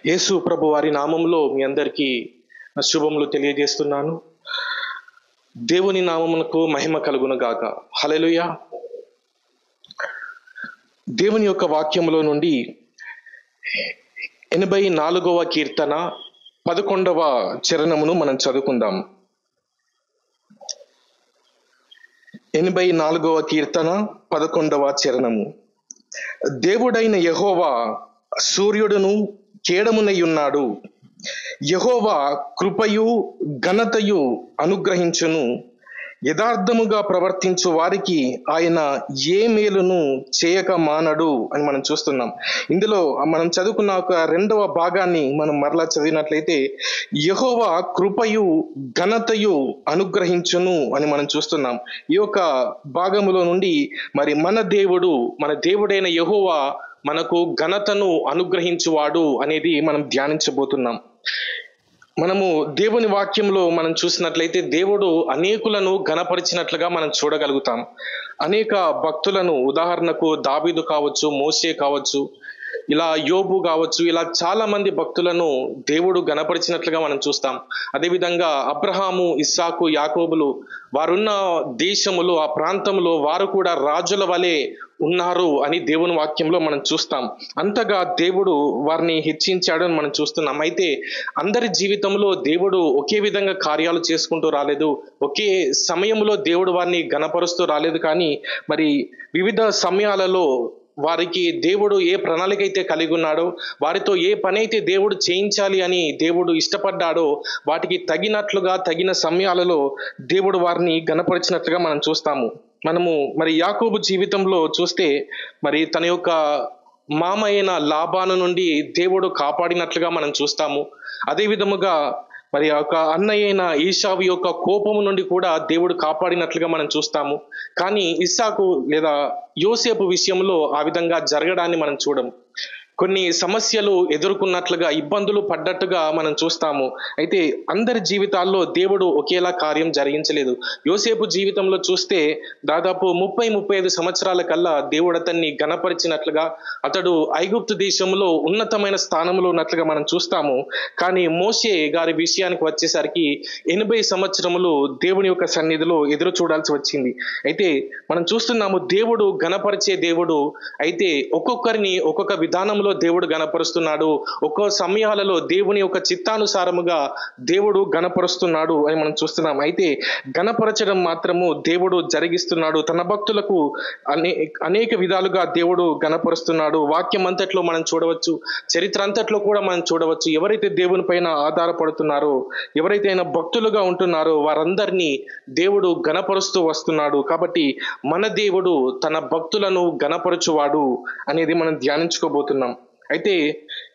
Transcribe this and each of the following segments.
యేసు ప్రభు వారి నామంలో మీ అందరికీ శుభములు తెలియజేస్తున్నాను. దేవుని నామమునకు మహిమ కలుగును గాక. హల్లెలూయా. దేవుని యొక్క వాక్యములో నుండి 84వ కీర్తన 11వ చరణమును మనం చదువుకుందాం. 84వ కీర్తన 11వ చరణము. దేవుడైన యెహోవా సూర్యుడును కేడమునై ఉన్నాడు. యెహోవా కృపయు ఘనతయు అనుగ్రహించును. యథార్థముగా ప్రవర్తించు వారికి ఆయన ఏ మేలును చేయక మానడు అని మనం చూస్తున్నాం. ఇందులో మనం చదువుకున్న ఒక రెండవ భాగాన్ని మనం మరలా చదివినట్లయితే యెహోవా కృపయు ఘనతయు అనుగ్రహించును అని మనం చూస్తున్నాం. ఈ యొక్క భాగములో నుండి మరి మన దేవుడైన యెహోవా మనకు ఘనతను అనుగ్రహించువాడు అనేది మనం ధ్యానించబోతున్నాం. మనము దేవుని వాక్యంలో మనం చూసినట్లయితే దేవుడు అనేకులను ఘనపరిచినట్లుగా మనం చూడగలుగుతాం. అనేక భక్తులను, ఉదాహరణకు దావీదు కావచ్చు, మోషే కావచ్చు, ఇలా యోబు కావచ్చు, ఇలా చాలా మంది భక్తులను దేవుడు ఘనపరిచినట్లుగా మనం చూస్తాం. అదేవిధంగా అబ్రహాము, ఇస్సాకు, యాకోబులు వారున్న దేశములో, ఆ ప్రాంతంలో వారు కూడా రాజుల వలె ఉన్నారు అని దేవుని వాక్యంలో మనం చూస్తాం. అంతగా దేవుడు వారిని హెచ్చించాడు అని మనం చూస్తున్నాం. అయితే అందరి జీవితంలో దేవుడు ఒకే విధంగా కార్యాలు చేసుకుంటూ రాలేదు. ఒకే సమయంలో దేవుడు వారిని ఘనపరుస్తూ రాలేదు. కానీ మరి వివిధ సమయాలలో వారికి దేవుడు ఏ ప్రణాళిక అయితే కలిగి ఉన్నాడో, వారితో ఏ పని అయితే దేవుడు చేయించాలి అని దేవుడు ఇష్టపడ్డాడో వాటికి తగినట్లుగా, తగిన సమయాలలో దేవుడు వారిని ఘనపరిచినట్లుగా మనం చూస్తాము. మనము మరి యాకోబు జీవితంలో చూస్తే మరి తన యొక్క మామ అయిన లాబాను నుండి దేవుడు కాపాడినట్లుగా మనం చూస్తాము. అదే విధముగా మరి ఒక అన్నయ్య అయిన ఈశావు యొక్క కోపము నుండి కూడా దేవుడు కాపాడినట్లుగా మనం చూస్తాము. కానీ ఇస్సాకు లేదా యోసేపు విషయంలో ఆ విధంగా జరగడాన్ని మనం చూడం. కొన్ని సమస్యలు ఎదుర్కొన్నట్లుగా, ఇబ్బందులు పడ్డట్టుగా మనం చూస్తాము. అయితే అందరి జీవితాల్లో దేవుడు ఒకేలా కార్యం జరిగించలేదు. యోసేపు జీవితంలో చూస్తే దాదాపు 30-35 సంవత్సరాల కల్లా దేవుడు అతన్ని ఘనపరిచినట్లుగా, అతడు ఐగుప్తు దేశంలో ఉన్నతమైన స్థానంలో ఉన్నట్లుగా మనం చూస్తాము. కానీ మోషే గారి విషయానికి వచ్చేసరికి 80 సంవత్సరములు దేవుని యొక్క సన్నిధిలో ఎదురు చూడాల్సి వచ్చింది. అయితే మనం చూస్తున్నాము దేవుడు ఘనపరిచే దేవుడు. అయితే ఒక్కొక్కరిని ఒక్కొక్క విధానంలో దేవుడు ఘనపరుస్తున్నాడు. ఒక్కో సమయాలలో దేవుని యొక్క చిత్తానుసారముగా దేవుడు ఘనపరుస్తున్నాడు అని మనం చూస్తున్నాం. అయితే ఘనపరచడం మాత్రము దేవుడు జరిగిస్తున్నాడు. తన భక్తులకు అనేక విధాలుగా దేవుడు ఘనపరుస్తున్నాడు. వాక్యం అంతట్లో మనం చూడవచ్చు, చరిత్ర అంతట్లో కూడా మనం చూడవచ్చు. ఎవరైతే దేవుని పైన ఆధారపడుతున్నారో, ఎవరైతే ఆయన భక్తులుగా ఉంటున్నారో వారందరినీ దేవుడు ఘనపరుస్తూ వస్తున్నాడు. కాబట్టి మన దేవుడు తన భక్తులను ఘనపరచువాడు అనేది మనం ధ్యానించుకోబోతున్నాం. అయితే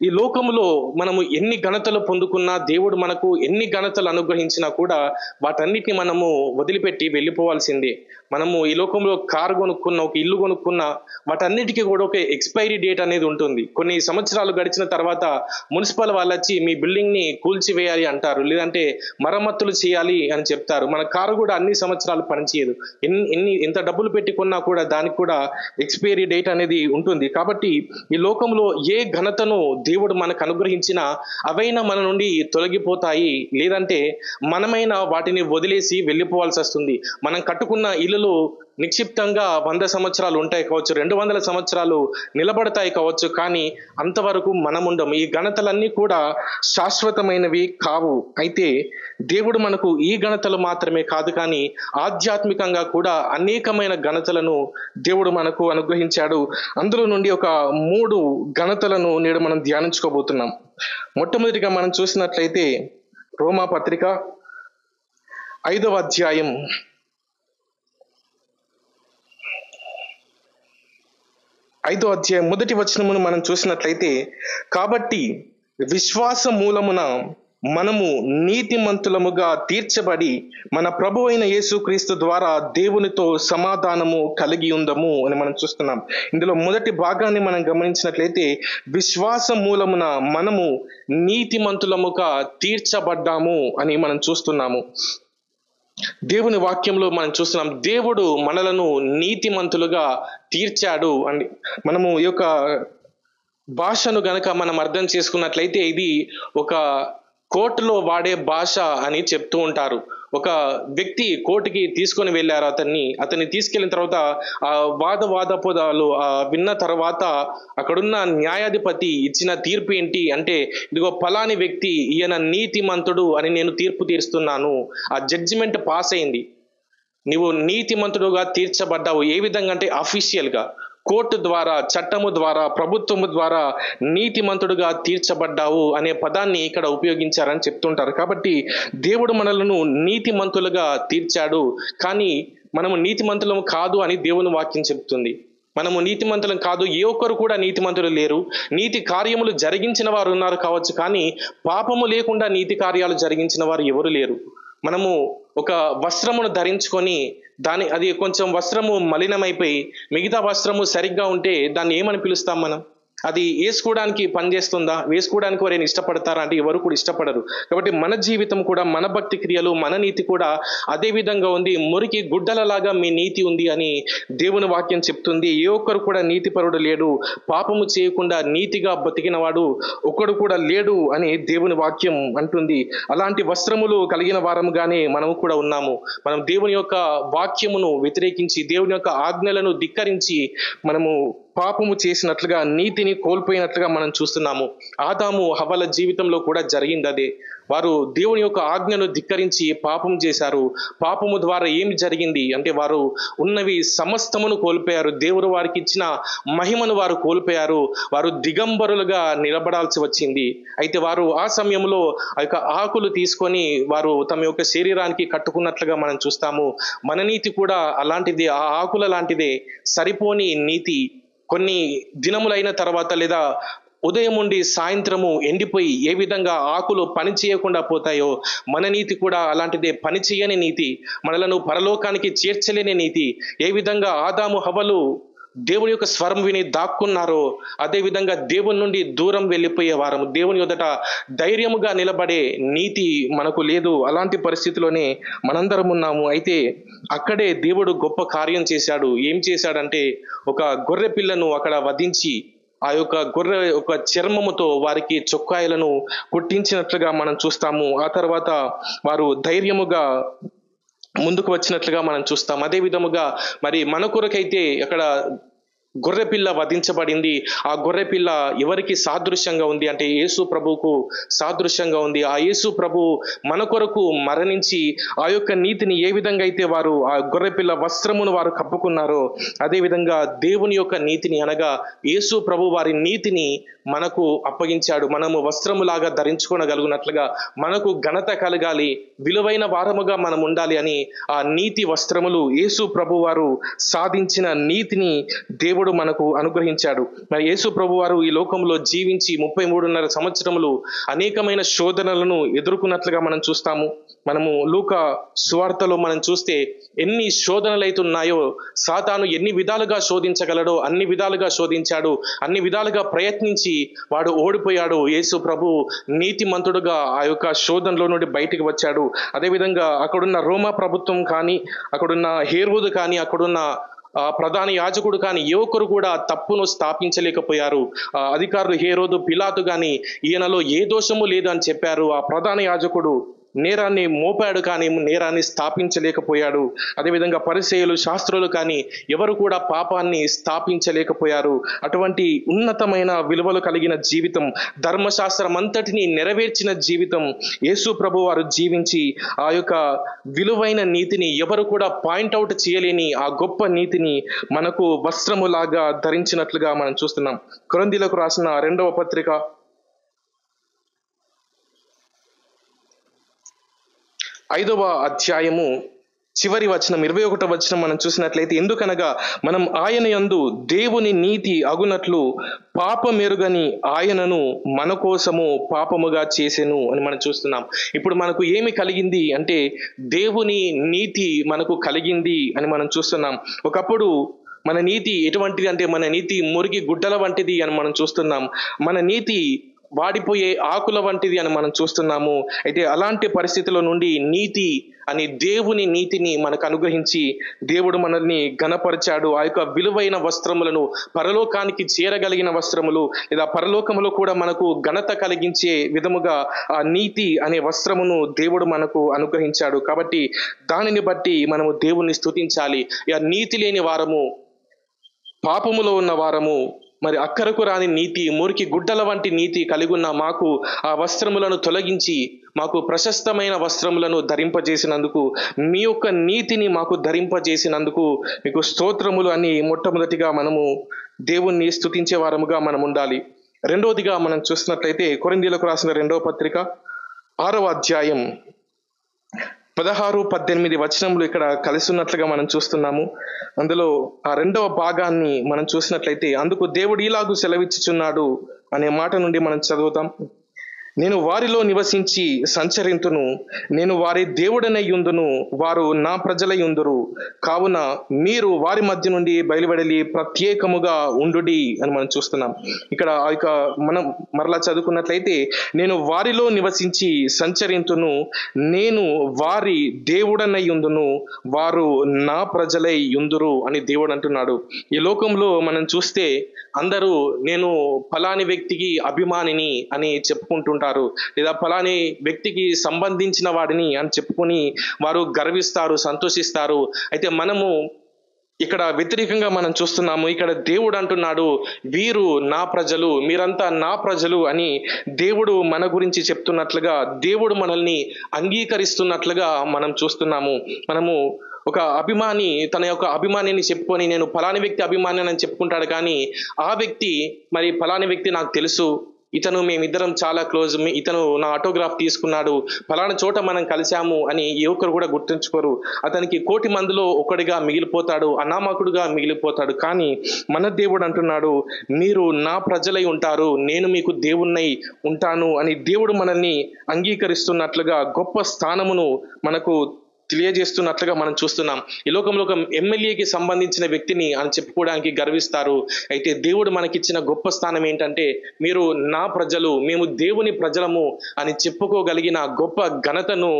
ఈ లోకములో మనము ఎన్ని ఘనతలు పొందుకున్నా, దేవుడు మనకు ఎన్ని ఘనతలు అనుగ్రహించినా కూడా వాటన్నిటిని మనము వదిలిపెట్టి వెళ్ళిపోవాల్సిందే. మనము ఈ లోకంలో కారు కొనుక్కున్న, ఒక ఇల్లు కొనుక్కున్న, వాటన్నిటికీ కూడా ఒక ఎక్స్పైరీ డేట్ అనేది ఉంటుంది. కొన్ని సంవత్సరాలు గడిచిన తర్వాత మున్సిపల్ వాళ్ళు వచ్చి మీ బిల్డింగ్ ని కూల్చివేయాలి అంటారు, లేదంటే మరమ్మతులు చేయాలి అని చెప్తారు. మన కారు కూడా అన్ని సంవత్సరాలు పనిచేయదు. ఎంత డబ్బులు పెట్టి కొన్నా కూడా దానికి కూడా ఎక్స్పైరీ డేట్ అనేది ఉంటుంది. కాబట్టి ఈ లోకంలో ఏ ఘనతను దేవుడు మనకు అనుగ్రహించినా అవైనా మన నుండి తొలగిపోతాయి, లేదంటే మనమైనా వాటిని వదిలేసి వెళ్ళిపోవాల్సి వస్తుంది. మనం కట్టుకున్న ఇల్లులు నిక్షిప్తంగా 100 సంవత్సరాలు ఉంటాయి కావచ్చు, 200 సంవత్సరాలు నిలబడతాయి కావచ్చు, కానీ అంతవరకు మనం ఉండం. ఈ ఘనతలన్నీ కూడా శాశ్వతమైనవి కావు. అయితే దేవుడు మనకు ఈ ఘనతలు మాత్రమే కాదు, కానీ ఆధ్యాత్మికంగా కూడా అనేకమైన ఘనతలను దేవుడు మనకు అనుగ్రహించాడు. అందులో నుండి ఒక 3 ఘనతలను నేడు మనం ధ్యానించుకోబోతున్నాం. మొట్టమొదటిగా మనం చూసినట్లయితే రోమా పత్రిక 5వ అధ్యాయం 5వ అధ్యాయం 1వ వచనమును మనం చూసినట్లయితే, కాబట్టి విశ్వాస మూలమున మనము నీతిమంతులముగా తీర్చబడి మన ప్రభు అయిన యేసుక్రీస్తు ద్వారా దేవునితో సమాధానము కలిగి ఉందము అని మనం చూస్తున్నాం. ఇందులో మొదటి భాగాన్ని మనం గమనించినట్లయితే విశ్వాస మూలమున మనము నీతిమంతులముగా తీర్చబడ్డాము అని మనం చూస్తున్నాము. దేవుని వాక్యంలో మనం చూస్తున్నాం, దేవుడు మనలను నీతిమంతులుగా తీర్చాడు అని. మనము ఈ యొక్క భాషను గనక మనం అర్థం చేసుకున్నట్లయితే ఇది ఒక కోర్టులో వాడే భాష అని చెప్తూ ఉంటారు. ఒక వ్యక్తి కోర్టుకి తీసుకొని వెళ్ళారు అతన్ని తీసుకెళ్లిన తర్వాత ఆ వాదపోదాలు విన్న తర్వాత అక్కడున్న న్యాయాధిపతి ఇచ్చిన తీర్పు ఏంటి అంటే, ఇదిగో ఫలాని వ్యక్తి ఈయన నీతిమంతుడు అని నేను తీర్పు తీరుస్తున్నాను. ఆ జడ్జిమెంట్ పాస్ అయింది. నీవు నీతిమంతుడుగా తీర్చబడ్డావు. ఏ విధంగా అంటే అఫీషియల్ గా కోర్టు ద్వారా, చట్టము ద్వారా, ప్రభుత్వము ద్వారా నీతిమంతుడుగా తీర్చబడ్డావు అనే పదాన్ని ఇక్కడ ఉపయోగించారని చెప్తుంటారు. కాబట్టి దేవుడు మనలను నీతిమంతులుగా తీర్చాడు. కానీ మనము నీతిమంతులము కాదు అని దేవుని వాక్యం చెప్తుంది. మనము నీతిమంతులం కాదు, ఏ ఒక్కరు కూడా నీతిమంతులు లేరు. నీతి కార్యములు జరిగించిన వారు ఉన్నారు కావచ్చు, కానీ పాపము లేకుండా నీతి కార్యాలు జరిగించిన వారు ఎవరు లేరు. మనము ఒక వస్త్రమును ధరించుకొని అది కొంచెం వస్త్రము మలినమైపోయి మిగతా వస్త్రము సరిగ్గా ఉంటే దాన్ని ఏమని పిలుస్తాం మనం? అది వేసుకోవడానికి పనిచేస్తుందా? వేసుకోవడానికి ఎవరైనా ఇష్టపడతారా అంటే ఎవరు కూడా ఇష్టపడరు. కాబట్టి మన జీవితం కూడా, మన భక్తి క్రియలు, మన నీతి కూడా అదే విధంగా ఉంది. మురికి గుడ్డలలాగా మీ నీతి ఉంది అని దేవుని వాక్యం చెప్తుంది. ఏ ఒక్కరు కూడా నీతిపరుడు లేడు, పాపము చేయకుండా నీతిగా బతికిన వాడు ఒక్కడు కూడా లేడు అని దేవుని వాక్యం అంటుంది. అలాంటి వస్త్రములు కలిగిన వారముగానే మనము కూడా ఉన్నాము. మనం దేవుని యొక్క వాక్యమును వ్యతిరేకించి, దేవుని యొక్క ఆజ్ఞలను ధిక్కరించి మనము పాపము చేసినట్లుగా, నీతిని కోల్పోయినట్లుగా మనం చూస్తున్నాము. ఆదాము హవ్వల జీవితంలో కూడా జరిగింది అదే. వారు దేవుని యొక్క ఆజ్ఞను ధిక్కరించి పాపం చేశారు. పాపము ద్వారా ఏమి జరిగింది అంటే వారు ఉన్నవి సమస్తమును కోల్పోయారు. దేవుడు వారికి ఇచ్చిన మహిమను వారు కోల్పోయారు. వారు దిగంబరులుగా నిలబడాల్సి వచ్చింది. అయితే వారు ఆ సమయంలో ఆ యొక్క ఆకులు తీసుకొని వారు తమ యొక్క శరీరానికి కట్టుకున్నట్లుగా మనం చూస్తాము. మన నీతి కూడా అలాంటిది, ఆ ఆకుల లాంటిదే. సరిపోని నీతి కొన్ని దినములైన తర్వాత లేదా ఉదయం నుండి సాయంత్రము ఎండిపోయి ఏ విధంగా ఆకులు పని చేయకుండా పోతాయో మన నీతి కూడా అలాంటిదే. పని చేయని నీతి, మనలను పరలోకానికి చేర్చలేని నీతి. ఏ విధంగా ఆదాము హవ్వలు దేవుని యొక్క స్వరం విని దాక్కున్నారో అదే విధంగా దేవుని నుండి దూరం వెళ్ళిపోయే వారము. దేవుని ఎదుట ధైర్యముగా నిలబడే నీతి మనకు లేదు. అలాంటి పరిస్థితిలోనే మనందరం ఉన్నాము. అయితే అక్కడే దేవుడు గొప్ప కార్యం చేశాడు. ఏం చేశాడంటే, ఒక గొర్రె పిల్లను అక్కడ వధించి ఆ యొక్క గొర్రె యొక్క చర్మముతో వారికి చొక్కాయలను కుట్టించినట్లుగా మనం చూస్తాము. ఆ తర్వాత వారు ధైర్యముగా ముందుకు వచ్చినట్లుగా మనం చూస్తాం. అదే విధముగా మరి మన కొరకైతే అక్కడ గొర్రెపిల్ల వధించబడింది. ఆ గొర్రెపిల్ల ఎవరికి సాదృశ్యంగా ఉంది అంటే యేసు ప్రభువుకు సాదృశ్యంగా ఉంది. ఆ యేసు ప్రభు మన కొరకు మరణించి ఆ యొక్క నీతిని ఏ విధంగా అయితే వారు ఆ గొర్రెపిల్ల వస్త్రమును వారు కప్పుకున్నారో అదే విధంగా దేవుని యొక్క నీతిని అనగా యేసు ప్రభు వారి నీతిని మనకు అప్పగించాడు. మనము వస్త్రములాగా ధరించుకోగలుగునట్లుగా, మనకు ఘనత కలగాలి, విలువైన వారముగా మనం ఉండాలి అని ఆ నీతి వస్త్రములు యేసు ప్రభు వారు సాధించిన నీతిని దేవుడు మనకు అనుగ్రహించాడు. మరి యేసు ప్రభు వారు ఈ లోకంలో జీవించి 33.5 సంవత్సరములు అనేకమైన శోధనలను ఎదుర్కొన్నట్లుగా మనం చూస్తాము. మనము లూకా సువార్తలో మనం చూస్తే ఎన్ని శోధనలు అయితే ఉన్నాయో, సాతాను ఎన్ని విధాలుగా శోధించగలడో అన్ని విధాలుగా శోధించాడు. అన్ని విధాలుగా ప్రయత్నించి వాడు ఓడిపోయాడు. యేసు ప్రభు నీతిమంతుడుగా ఆ యొక్క శోధనలో నుండి బయటికి వచ్చాడు. అదేవిధంగా అక్కడున్న రోమా ప్రభుత్వం కానీ, అక్కడున్న హేరోదు కానీ, అక్కడున్న ప్రధాన యాజకుడు కానీ ఏ ఒక్కరు కూడా తప్పును స్థాపించలేకపోయారు. అధికారులు హేరోదు, పిలాతు కానీ ఈయనలో ఏ దోషము లేదు అని చెప్పారు. ఆ ప్రధాన యాజకుడు నేరాన్ని మోపాడు కానీ నేరాన్ని స్థాపించలేకపోయాడు. అదేవిధంగా పరిసయ్యులు, శాస్త్రులు కానీ ఎవరు కూడా పాపాన్ని స్థాపించలేకపోయారు. అటువంటి ఉన్నతమైన విలువలు కలిగిన జీవితం, ధర్మశాస్త్రం అంతటిని నెరవేర్చిన జీవితం యేసు ప్రభు వారు జీవించి ఆ యొక్క విలువైన నీతిని ఎవరు కూడా పాయింట్అవుట్ చేయలేని ఆ గొప్ప నీతిని మనకు వస్త్రములాగా ధరించినట్లుగా మనం చూస్తున్నాం. కొరింథీయులకు రాసిన 2వ పత్రిక 5వ అధ్యాయము చివరి వచనం 21వ వచనం మనం చూసినట్లయితే, ఎందుకనగా మనం ఆయన యందు దేవుని నీతి అగునట్లు పాపమెరుగని ఆయనను మన కోసము పాపముగా చేసెను అని మనం చూస్తున్నాం. ఇప్పుడు మనకు ఏమి కలిగింది అంటే దేవుని నీతి మనకు కలిగింది అని మనం చూస్తున్నాం. ఒకప్పుడు మన నీతి ఎటువంటిది అంటే మన నీతి మురికి గుడ్డల వంటిది అని మనం చూస్తున్నాం. మన నీతి వాడిపోయే ఆకుల వంటిది అని మనం చూస్తున్నాము. అయితే అలాంటి పరిస్థితుల నుండి నీతి అని దేవుని నీతిని మనకు అనుగ్రహించి దేవుడు మనల్ని ఘనపరిచాడు. ఆ యొక్క విలువైన వస్త్రములను, పరలోకానికి చేరగలిగిన వస్త్రములు లేదా పరలోకములో కూడా మనకు ఘనత కలిగించే విధముగా ఆ నీతి అనే వస్త్రమును దేవుడు మనకు అనుగ్రహించాడు. కాబట్టి దానిని బట్టి మనము దేవుణ్ణి స్తుతించాలి. ఇక నీతి లేని వారము, పాపములో ఉన్న వారము, మరి అక్కరకు రాని నీతి, మురికి గుడ్డల వంటి నీతి కలిగి ఉన్న మాకు ఆ వస్త్రములను తొలగించి మాకు ప్రశస్తమైన వస్త్రములను ధరింపజేసినందుకు, మీ యొక్క నీతిని మాకు ధరింపజేసినందుకు మీకు స్తోత్రములు అని మొట్టమొదటిగా మనము దేవుణ్ణి స్తుతించే వారముగా మనం ఉండాలి. రెండవదిగా మనం చూసినట్లయితే కొరింథీయులకు రాసిన 2వ పత్రిక 6వ అధ్యాయం 16-18 వచనములు ఇక్కడ కలిసి ఉన్నట్లుగా మనం చూస్తున్నాము. అందులో ఆ 2వ భాగాన్ని మనం చూసినట్లయితే, అందుకు దేవుడు ఇలాగూ సెలవిచ్చుచున్నాడు అనే మాట నుండి మనం చదువుతాం. నేను వారిలో నివసించి సంచరింతును, నేను వారి దేవుడనై యుందును, వారు నా ప్రజలై యుందురు. కావున మీరు వారి మధ్య నుండి బయలువెడలి ప్రత్యేకముగా ఉండుడి అని మనం చూస్తున్నాం. ఇక్కడ ఆ యొక్క మనం మరలా చదువుకున్నట్లయితే, నేను వారిలో నివసించి సంచరింతును, నేను వారి దేవుడనై యుందును, వారు నా ప్రజలై యుందురు అని దేవుడు అంటున్నాడు. ఈ లోకంలో మనం చూస్తే అందరూ నేను ఫలాని వ్యక్తికి అభిమానిని అని చెప్పుకుంటుంటారు, లేదా ఫలాని వ్యక్తికి సంబంధించిన వాడిని అని చెప్పుకొని వారు గర్విస్తారు, సంతోషిస్తారు. అయితే మనము ఇక్కడ వ్యతిరేకంగా మనం చూస్తున్నాము. ఇక్కడ దేవుడు అంటున్నాడు, వీరు నా ప్రజలు, మీరంతా నా ప్రజలు అని దేవుడు మన గురించి చెప్తున్నట్లుగా, దేవుడు మనల్ని అంగీకరిస్తున్నట్లుగా మనం చూస్తున్నాము. మనము ఒక అభిమాని తన యొక్క అభిమానిని చెప్పుకొని నేను ఫలాని వ్యక్తి అభిమాని అని చెప్పుకుంటాడు, కానీ ఆ వ్యక్తి మరి ఫలాని వ్యక్తి నాకు తెలుసు, ఇతను మేమిద్దరం చాలా క్లోజ్, ఇతను నా ఆటోగ్రాఫ్ తీసుకున్నాడు, ఫలానా చోట మనం కలిశాము అని ఏ ఒక్కరు కూడా గుర్తుంచుకోరు. అతనికి 1,000,000 మందిలో ఒకడిగా మిగిలిపోతాడు, అనామకుడుగా మిగిలిపోతాడు. కానీ మన దేవుడు అంటున్నాడు, మీరు నా ప్రజలై ఉంటారు, నేను మీకు దేవుణ్ణై ఉంటాను అని దేవుడు మనల్ని అంగీకరిస్తున్నట్లుగా గొప్ప స్థానమును మనకు తెలియజేస్తున్నట్లుగా మనం చూస్తున్నాం. ఈ లోకంలో ఒక ఎమ్మెల్యేకి సంబంధించిన వ్యక్తిని అని చెప్పుకోవడానికి గర్విస్తారు. అయితే దేవుడు మనకిచ్చిన గొప్ప స్థానం ఏంటంటే, మీరు నా ప్రజలు, మేము దేవుని ప్రజలము అని చెప్పుకోగలిగిన గొప్ప ఘనతను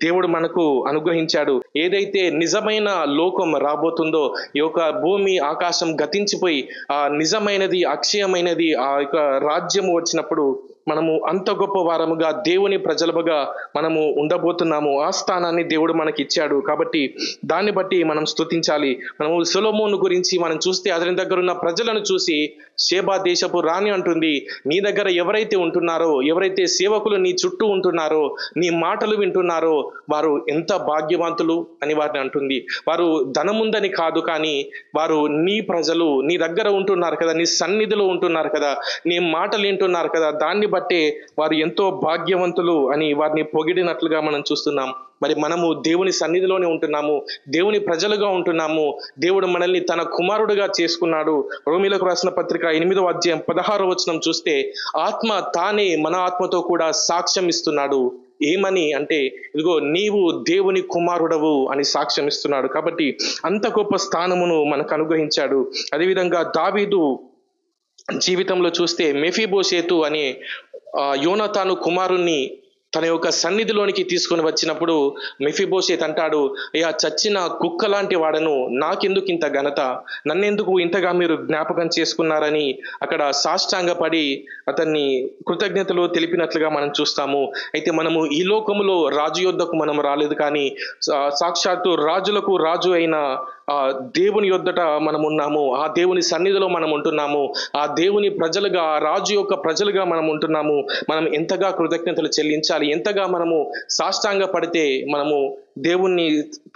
దేవుడు మనకు అనుగ్రహించాడు. ఏదైతే నిజమైన లోకం రాబోతుందో, ఈ యొక్క భూమి ఆకాశం గతించిపోయి ఆ నిజమైనది, అక్షయమైనది ఆ యొక్క రాజ్యము వచ్చినప్పుడు మనము అంత గొప్ప వారముగా దేవుని ప్రజలుగా మనము ఉండబోతున్నాము. ఆ స్థానాన్ని దేవుడు మనకి ఇచ్చాడు. కాబట్టి దాన్ని బట్టి మనం స్తుతించాలి. మనము సొలొమోను గురించి మనం చూస్తే అతని దగ్గర ఉన్న ప్రజలను చూసి షేబా దేశపు రాణి అంటుంది, నీ దగ్గర ఎవరైతే ఉంటున్నారో, ఎవరైతే సేవకులు నీ చుట్టూ ఉంటున్నారో, నీ మాటలు వింటున్నారో వారు ఎంత భాగ్యవంతులు అని వారిని అంటుంది. వారు ధనముందని కాదు, కానీ వారు నీ ప్రజలు, నీ దగ్గర ఉంటున్నారు కదా, నీ సన్నిధిలో ఉంటున్నారు కదా, నీ మాటలు వింటున్నారు కదా, దాన్ని బట్టే వారు ఎంతో భాగ్యవంతులు అని వారిని పొగిడినట్లుగా మనం చూస్తున్నాం. మరి మనము దేవుని సన్నిధిలోనే ఉంటున్నాము, దేవుని ప్రజలుగా ఉంటున్నాము. దేవుడు మనల్ని తన కుమారుడుగా చేసుకున్నాడు. రోమీయులకు రాసిన పత్రిక 8వ అధ్యాయం 16వ వచనం చూస్తే, ఆత్మ తానే మన ఆత్మతో కూడా సాక్ష్యం ఇస్తున్నాడు. ఏమని అంటే, ఇదిగో నీవు దేవుని కుమారుడవు అని సాక్ష్యం ఇస్తున్నాడు. కాబట్టి అంత గొప్ప స్థానమును మనకు అనుగ్రహించాడు. అదేవిధంగా దావీదు జీవితంలో చూస్తే మెఫీబోషేతు అనే యోనాతాను కుమారుణ్ణి తన యొక్క సన్నిధిలోనికి తీసుకొని వచ్చినప్పుడు మెఫీబోషేతు అంటాడు, అయ్యా చచ్చిన కుక్క లాంటి వాడను, నాకెందుకు ఇంత ఘనత, నన్నెందుకు ఇంతగా మీరు జ్ఞాపకం చేసుకున్నారని అక్కడ సాష్టాంగపడి అతన్ని కృతజ్ఞతలు తెలిపినట్లుగా మనం చూస్తాము. అయితే మనము ఈ లోకములో రాజు యొద్దకు మనం రాలేదు, కానీ సాక్షాత్తు రాజులకు రాజు అయిన దేవుని యొద్దట మనం ఉన్నాము. ఆ దేవుని సన్నిధిలో మనం ఉంటున్నాము. ఆ దేవుని ప్రజలుగా, ఆ రాజు యొక్క ప్రజలుగా మనం ఉంటున్నాము. మనం ఎంతగా కృతజ్ఞతలు చెల్లించాలి, ఎంతగా మనము సాష్టాంగ పడితే మనము దేవుణ్ణి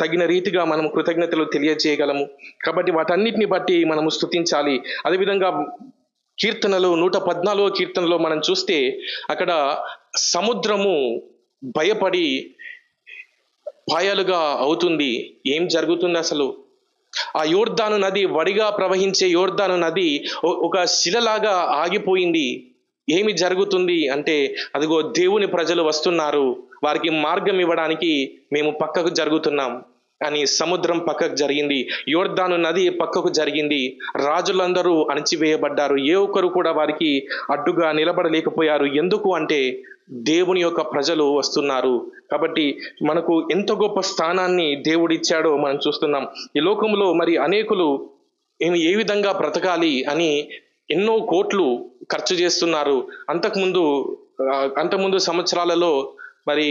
తగిన రీతిగా మనము కృతజ్ఞతలు తెలియజేయగలము. కాబట్టి వాటన్నిటిని బట్టి మనము స్తుతించాలి. అదేవిధంగా కీర్తనలు 114వ కీర్తనలో మనం చూస్తే అక్కడ సముద్రము భయపడి పాయలుగా అవుతుంది. ఏం జరుగుతుంది అసలు? ఆ యోర్దాను నది, వడిగా ప్రవహించే యోర్దాను నది ఒక శిలలాగా ఆగిపోయింది. ఏమి జరుగుతుంది అంటే, అదిగో దేవుని ప్రజలు వస్తున్నారు, వారికి మార్గం ఇవ్వడానికి మేము పక్కకు జరుగుతున్నాం. అని సముద్రం పక్కకు జరిగింది, యోర్దాను నది పక్కకు జరిగింది. రాజులందరూ అణచివేయబడ్డారు, ఏ ఒక్కరు కూడా వారికి అడ్డుగా నిలబడలేకపోయారు. ఎందుకు అంటే దేవుని యొక్క ప్రజలు వస్తున్నారు కాబట్టి. మనకు ఎంత గొప్ప స్థానాన్ని దేవుడిచ్చాడో మనం చూస్తున్నాం. ఈ లోకంలో మరి అనేకులు ఏ విధంగా బ్రతకాలి అని ఎన్నో కోట్లు ఖర్చు చేస్తున్నారు. అంతకుముందు సంవత్సరాలలో మరి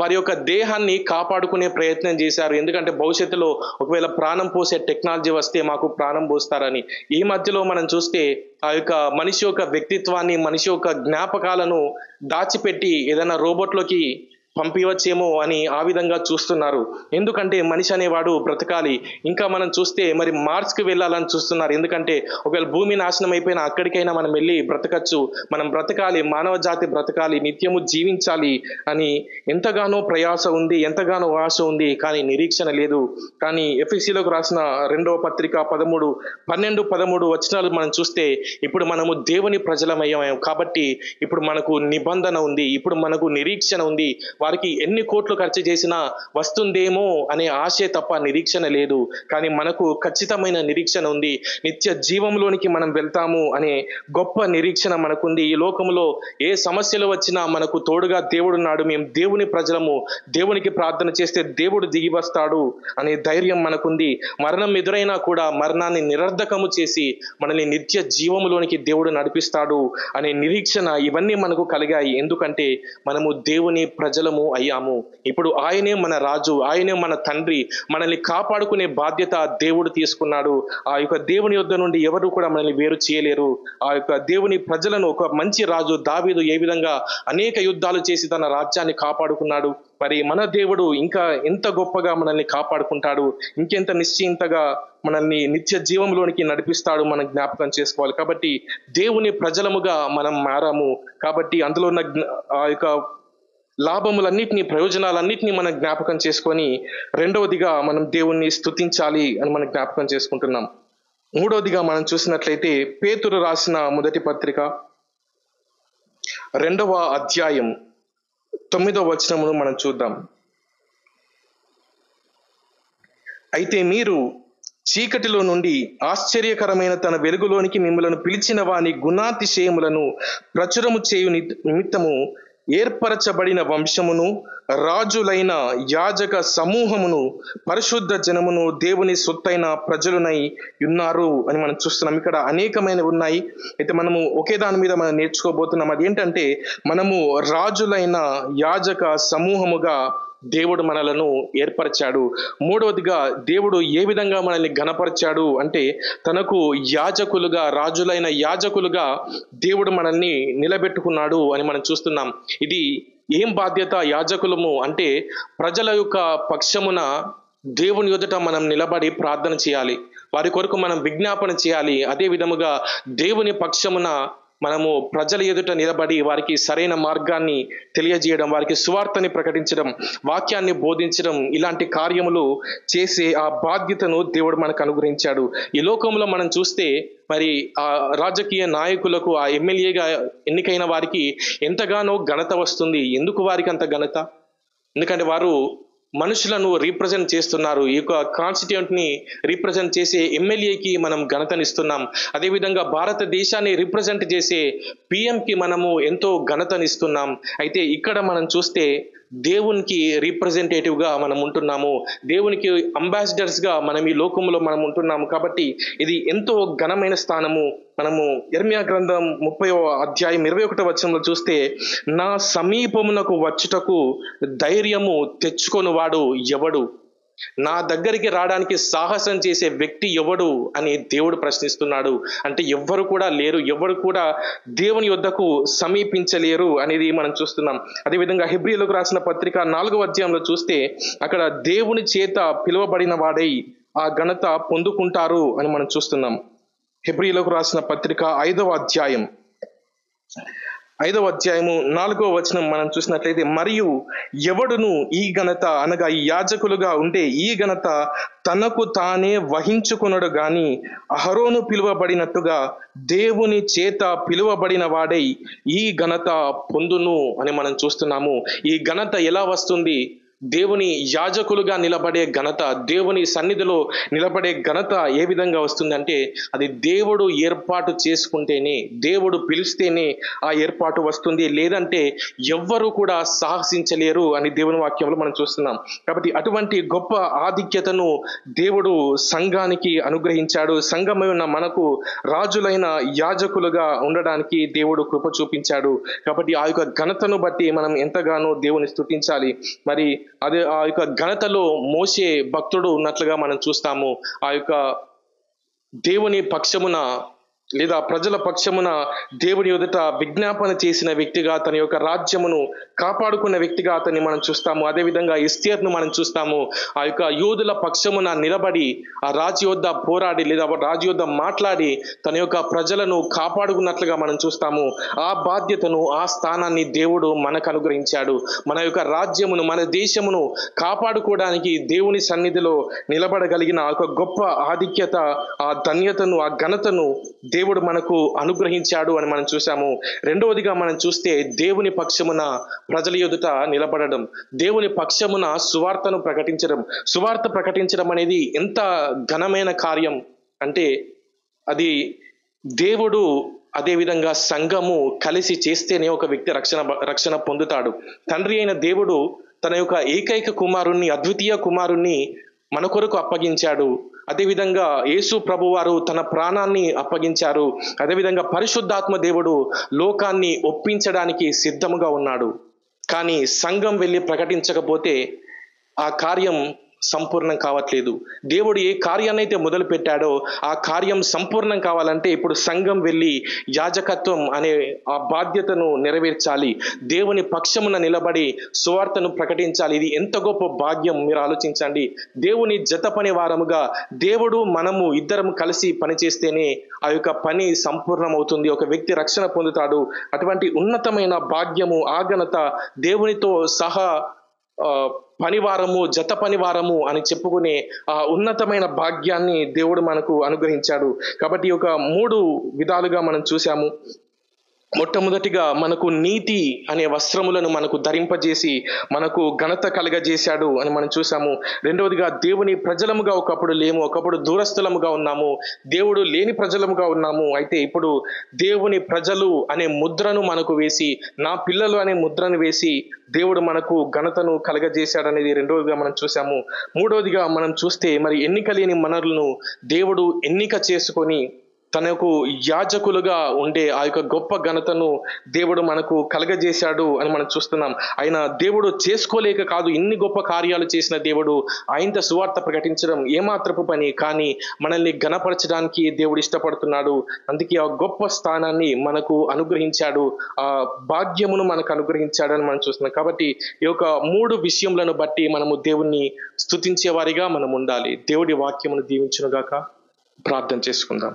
వారి యొక్క దేహాన్ని కాపాడుకునే ప్రయత్నం చేశారు. ఎందుకంటే భవిష్యత్తులో ఒకవేళ ప్రాణం పోసే టెక్నాలజీ వస్తే మాకు ప్రాణం పోస్తారని. ఈ మధ్యలో మనం చూస్తే ఆ యొక్క మనిషి యొక్క వ్యక్తిత్వాన్ని, మనిషి యొక్క జ్ఞాపకాలను దాచిపెట్టి ఏదైనా రోబోట్లోకి పంపించవచ్చేమో అని ఆ విధంగా చూస్తున్నారు. ఎందుకంటే మనిషి అనేవాడు బ్రతకాలి. ఇంకా మనం చూస్తే మరి మార్స్కి వెళ్ళాలని చూస్తున్నారు. ఎందుకంటే ఒకవేళ భూమి నాశనం అయిపోయినా అక్కడికైనా మనం వెళ్ళి బ్రతకచ్చు, మనం బ్రతకాలి, మానవ జాతి బ్రతకాలి, నిత్యము జీవించాలి అని ఎంతగానో ప్రయాస ఉంది, ఎంతగానో ఆశ ఉంది, కానీ నిరీక్షణ లేదు. కానీ ఎఫెసీయులకు రాసిన 2వ పత్రిక 12-13 వచనాలు మనం చూస్తే ఇప్పుడు మనము దేవుని ప్రజలమయ్యాము కాబట్టి ఇప్పుడు మనకు నిబంధన ఉంది, ఇప్పుడు మనకు నిరీక్షణ ఉంది. వారికి ఎన్ని కోట్లు ఖర్చు చేసినా వస్తుందేమో అనే ఆశే తప్ప నిరీక్షణ లేదు. కానీ మనకు ఖచ్చితమైన నిరీక్షణ ఉంది, నిత్య జీవంలోనికి మనం వెళ్తాము అనే గొప్ప నిరీక్షణ మనకుంది. ఈ లోకంలో ఏ సమస్యలు వచ్చినా మనకు తోడుగా దేవుడున్నాడు, మేము దేవుని ప్రజలము, దేవునికి ప్రార్థన చేస్తే దేవుడు దిగి వస్తాడు అనే ధైర్యం మనకుంది. మరణం ఎదురైనా కూడా మరణాన్ని నిరర్ధకము చేసి మనల్ని నిత్య జీవములోనికి దేవుడు నడిపిస్తాడు అనే నిరీక్షణ ఇవన్నీ మనకు కలిగాయి. ఎందుకంటే మనము దేవుని ప్రజలము అయ్యాము. ఇప్పుడు ఆయనే మన రాజు, ఆయనే మన తండ్రి, మనల్ని కాపాడుకునే బాధ్యత దేవుడు తీసుకున్నాడు. ఆ యొక్క దేవుని యొద్ద నుండి ఎవరు కూడా మనల్ని వేరు చేయలేరు. ఆ యొక్క దేవుని ప్రజలను ఒక మంచి రాజు దావీదు ఏ విధంగా అనేక యుద్ధాలు చేసి తన రాజ్యాన్ని కాపాడుకున్నాడు, మరి మన దేవుడు ఇంకా ఎంత గొప్పగా మనల్ని కాపాడుకుంటాడు, ఇంకెంత నిశ్చయింతగా మనల్ని నిత్య జీవంలోనికి నడిపిస్తాడు మనం జ్ఞాపకం చేసుకోవాలి. కాబట్టి దేవుని ప్రజలముగా మనం మారాము కాబట్టి అందులో ఉన్న ఆ యొక్క లాభములన్నిటినీ, ప్రయోజనాలన్నిటినీ మనం జ్ఞాపకం చేసుకొని రెండవదిగా మనం దేవుణ్ణి స్తుతించాలి అని మనం జ్ఞాపకం చేసుకుంటున్నాం. మూడవదిగా మనం చూసినట్లయితే పేతురు రాసిన మొదటి పత్రిక 2వ అధ్యాయం 9వ వచనమును మనం చూద్దాం. అయితే మీరు చీకటిలో నుండి ఆశ్చర్యకరమైన తన వెలుగులోనికి మిమ్మలను పిలిచిన వాని గుణాతిశయములను ప్రచురము చేయు నిమిత్తము ఏర్పరచబడిన వంశమును, రాజులైన యాజక సమూహమును, పరిశుద్ధ జనమును, దేవుని సొత్తైన ప్రజలునై ఉన్నారు అని మనం చూస్తున్నాం. ఇక్కడ అనేకమైనవి ఉన్నాయి. అయితే మనము ఒకే దాని మీద మనం నేర్చుకోబోతున్నాం. అదేంటంటే మనము రాజులైన యాజక సమూహముగా దేవుడు మనలను ఏర్పరిచాడు. మూడవదిగా దేవుడు ఏ విధంగా మనల్ని ఘనపరిచాడు అంటే తనకు యాజకులుగా, రాజులైన యాజకులుగా దేవుడు మనల్ని నిలబెట్టుకున్నాడు అని మనం చూస్తున్నాం. ఇది ఏం బాధ్యత యాజకులము అంటే ప్రజల యొక్క పక్షమున దేవుని ఎదుట మనం నిలబడి ప్రార్థన చేయాలి, వారి కొరకు మనం విజ్ఞాపన చేయాలి. అదే విధముగా దేవుని పక్షమున మనము ప్రజల ఎదుట నిలబడి వారికి సరైన మార్గాన్ని తెలియజేయడం, వారికి సువార్తని ప్రకటించడం, వాక్యాన్ని బోధించడం, ఇలాంటి కార్యములు చేసే ఆ బాధ్యతను దేవుడు మనకు అనుగ్రహించాడు. ఈ లోకంలో మనం చూస్తే మరి ఆ రాజకీయ నాయకులకు, ఆ ఎమ్మెల్యేగా ఎన్నికైన వారికి ఎంతగానో ఘనత వస్తుంది. ఎందుకు వారికి అంత ఘనత? ఎందుకంటే వారు మనుషులను రీప్రజెంట్ చేస్తున్నారు. ఈ యొక్క కాన్స్టిట్యూంట్ ని రీప్రజెంట్ చేసే ఎమ్మెల్యేకి మనం ఘనతనిస్తున్నాం. అదేవిధంగా భారతదేశాన్ని రీప్రజెంట్ చేసే పిఎంకి మనము ఎంతో ఘనతనిస్తున్నాం. అయితే ఇక్కడ మనం చూస్తే దేవునికి రిప్రజెంటేటివ్ గా మనం ఉంటున్నాము, దేవునికి అంబాసిడర్స్ గా మనం ఈ లోకంలో మనం ఉంటున్నాము. కాబట్టి ఇది ఎంతో ఘనమైన స్థానము. మనము యెర్మీయా గ్రంథం 30వ అధ్యాయం 21వ వచనంలో చూస్తే, నా సమీపమునకు వచ్చుటకు ధైర్యము తెచ్చుకొనువాడు ఎవడు, నా దగ్గరికి రావడానికి సాహసం చేసే వ్యక్తి ఎవడు అని దేవుడు ప్రశ్నిస్తున్నాడు. అంటే ఎవ్వరు కూడా లేరు, ఎవరు కూడా దేవుని యొద్దకు సమీపించలేరు అనేది మనం చూస్తున్నాం. అదేవిధంగా హెబ్రీయులకు రాసిన పత్రిక 4వ అధ్యాయంలో చూస్తే అక్కడ దేవుని చేత పిలువబడిన వాడై ఆ ఘనత పొందుకుంటారు అని మనం చూస్తున్నాం. హెబ్రీయులకు రాసిన పత్రిక 5వ అధ్యాయం 4వ వచనం మనం చూసినట్లయితే, మరియు ఎవడును ఈ ఘనత అనగా ఈ యాజకులుగా ఉండే ఈ ఘనత తనకు తానే వహించుకొనడు గాని అహరోను పిలువబడినట్టుగా దేవుని చేత పిలువబడిన వాడై ఈ ఘనత పొందును అని మనం చూస్తున్నాము. ఈ ఘనత ఎలా వస్తుంది? దేవుని యాజకులుగా నిలబడే ఘనత, దేవుని సన్నిధిలో నిలబడే ఘనత ఏ విధంగా వస్తుందంటే అది దేవుడు ఏర్పాటు చేసుకుంటేనే, దేవుడు పిలిస్తేనే ఆ ఏర్పాటు వస్తుంది. లేదంటే ఎవ్వరూ కూడా సాహసించలేరు అని దేవుని వాక్యంలో మనం చూస్తున్నాం. కాబట్టి అటువంటి గొప్ప ఆధిక్యతను దేవుడు సంఘానికి అనుగ్రహించాడు. సంఘమై ఉన్న మనకు రాజులైన యాజకులుగా ఉండడానికి దేవుడు కృప చూపించాడు. కాబట్టి ఆ యొక్క ఘనతను బట్టి మనం ఎంతగానో దేవుని స్తుతించాలి. మరి అదే ఆ యొక్క ఘనతలో మోషే భక్తుడు ఉన్నట్లుగా మనం చూస్తాము. ఆ యొక్క దేవుని పక్షమున లేదా ప్రజల పక్షమున దేవుని ఎదుట విజ్ఞాపన చేసిన వ్యక్తిగా, తన యొక్క రాజ్యమును కాపాడుకున్న వ్యక్తిగా అతన్ని మనం చూస్తాము. అదేవిధంగా ఎస్తేర్ను మనం చూస్తాము. ఆ యొక్క యూదుల పక్షమున నిలబడి ఆ రాజు యొద్ద పోరాడి లేదా రాజు యొద్ద మాట్లాడి తన యొక్క ప్రజలను కాపాడుకున్నట్లుగా మనం చూస్తాము. ఆ బాధ్యతను, ఆ స్థానాన్ని దేవుడు మనకు అనుగ్రహించాడు. మన యొక్క రాజ్యమును, మన దేశమును కాపాడుకోవడానికి దేవుని సన్నిధిలో నిలబడగలిగిన ఒక గొప్ప ఆధిక్యత, ఆ ధన్యతను, ఆ ఘనతను దేవుడు మనకు అనుగ్రహించాడు అని మనం చూసాము. రెండవదిగా మనం చూస్తే దేవుని పక్షమున ప్రజల ఎదుట నిలబడడం, దేవుని పక్షమున సువార్తను ప్రకటించడం. సువార్త ప్రకటించడం అనేది ఎంత ఘనమైన కార్యం అంటే అది దేవుడు అదేవిధంగా సంఘము కలిసి చేస్తేనే ఒక వ్యక్తి రక్షణ పొందుతాడు. తండ్రి అయిన దేవుడు తన యొక్క ఏకైక కుమారుణ్ణి, అద్వితీయ కుమారుణ్ణి మన కొరకు అప్పగించాడు. అదేవిధంగా యేసు ప్రభువారు తన ప్రాణాన్ని అప్పగించారు. అదేవిధంగా పరిశుద్ధాత్మ దేవుడు లోకాన్ని ఒప్పించడానికి సిద్ధముగా ఉన్నాడు. కానీ సంఘం వెళ్ళి ప్రకటించకపోతే ఆ కార్యం సంపూర్ణం కావట్లేదు. దేవుడు ఏ కార్యాన్ని అయితే మొదలు పెట్టాడో ఆ కార్యం సంపూర్ణం కావాలంటే ఇప్పుడు సంఘం వెళ్ళి యాజకత్వం అనే ఆ బాధ్యతను నెరవేర్చాలి. దేవుని పక్షమున నిలబడి సువార్తను ప్రకటించాలి. ఇది ఎంత గొప్ప భాగ్యం మీరు ఆలోచించండి. దేవుని జత పని వారముగా దేవుడు మనము ఇద్దరం కలిసి పనిచేస్తేనే ఆ యొక్క పని సంపూర్ణం అవుతుంది. ఒక వ్యక్తి రక్షణ పొందుతాడు. అటువంటి ఉన్నతమైన భాగ్యము, ఆఘనత దేవునితో సహా పనివారము, జత పనివారము అని చెప్పుకునే ఆ ఉన్నతమైన భాగ్యాన్ని దేవుడు మనకు అనుగ్రహించాడు. కాబట్టి ఒక 3 విధాలుగా మనం చూసాము. మొట్టమొదటిగా మనకు నీతి అనే వస్త్రములను మనకు ధరింపజేసి మనకు ఘనత కలగజేశాడు అని మనం చూసాము. రెండవదిగా దేవుని ప్రజలముగా ఒకప్పుడు లేము, ఒకప్పుడు దూరస్థులముగా ఉన్నాము, దేవుడు లేని ప్రజలముగా ఉన్నాము. అయితే ఇప్పుడు దేవుని ప్రజలు అనే ముద్రను మనకు వేసి, నా పిల్లలు అనే ముద్రను వేసి దేవుడు మనకు ఘనతను కలగజేశాడనేది రెండవదిగా మనం చూసాము. మూడవదిగా మనం చూస్తే మరి ఎన్నిక లేని మనలను దేవుడు ఎన్నిక చేసుకొని తనకు యాజకులుగా ఉండే ఆ యొక్క గొప్ప ఘనతను దేవుడు మనకు కలగజేశాడు అని మనం చూస్తున్నాం. ఆయన దేవుడు చేసుకోలేక కాదు, ఇన్ని గొప్ప కార్యాలు చేసిన దేవుడు ఆయనతో సువార్త ప్రకటించడం ఏమాత్రపు పని, కానీ మనల్ని ఘనపరచడానికి దేవుడు ఇష్టపడుతున్నాడు. అందుకే ఆ గొప్ప స్థానాన్ని మనకు అనుగ్రహించాడు, ఆ భాగ్యమును మనకు అనుగ్రహించాడు అని మనం చూస్తున్నాం. కాబట్టి ఈ యొక్క 3 విషయములను బట్టి మనము దేవుణ్ణి స్తుతించే వారిగా మనం ఉండాలి. దేవుడి వాక్యమును దీవించునుగాక. ప్రార్థన చేసుకుందాం.